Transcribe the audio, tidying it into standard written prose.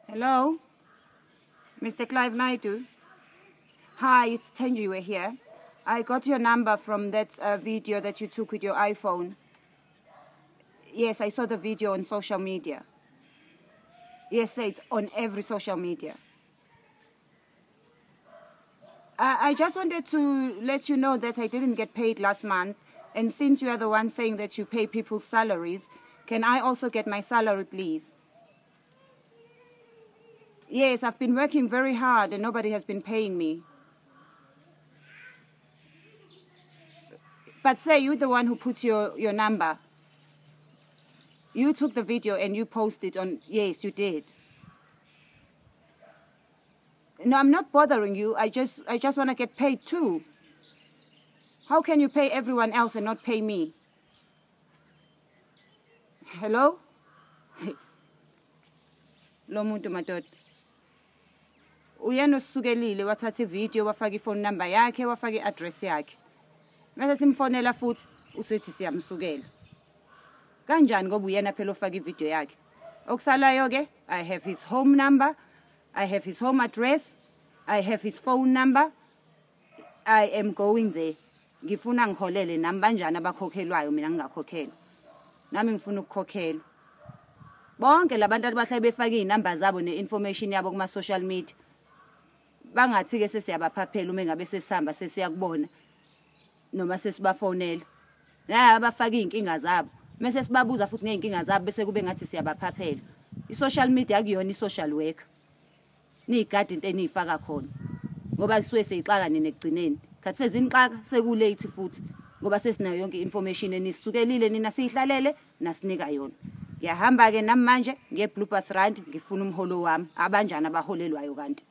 Hello? Mr. Clive Naidu? Hi, it's Tenjiwe here. I got your number from that video that you took with your iPhone. Yes, I saw the video on social media. Yes, it's on every social media. I just wanted to let you know that I didn't get paid last month, and since you are the one saying that you pay people's salaries, can I also get my salary, please? Yes, I've been working very hard and nobody has been paying me. But say you're the one who put your number. You took the video and you posted on, yes, you did. No, I'm not bothering you. I just want to get paid too. How can you pay everyone else and not pay me? Hello? Lo muntu madoda. Uyena osukelile wathatha ivideo wafaka ifone number yakhe wafaka iaddress yakhe. Mase simfonela futhi usethi siyamsukela. Kanjani ngoba uyena phela ofaka ivideo yakhe? Okusalayo ke I have his home number, I have his home address, I have his phone number. I am going there. Ngifuna ngiholele nami banjani abakhokhelwayo mina ngingakhokhela. Nami ngifuna ukukhokhelwa. Bonke labantu abahlale befaka izinamba zabo neinformation yabo kuma social media. Bangathi ke sesiyabaphaphela uma ngabe sesihamba sesiyakubona noma sesibafonela. La abafaka izinkinga zabo. Mase sibabuza futhi ngeinkinga zabo bese kube ngathi siyabaphaphela. I-social media akuyona i-social work. Nigadi into enifaka khona. Ngoba sisuwe seyixakane nekugcineni. Khathi sezinixaka sekulate futhi ngoba sesinayo yonke information enisukelile nina sihlalele nasinika yona. Ngiyahamba ke nami manje ngiye Blue Bus Rand ngifuna umholo wami. Abanjani abaholelwayo kanti?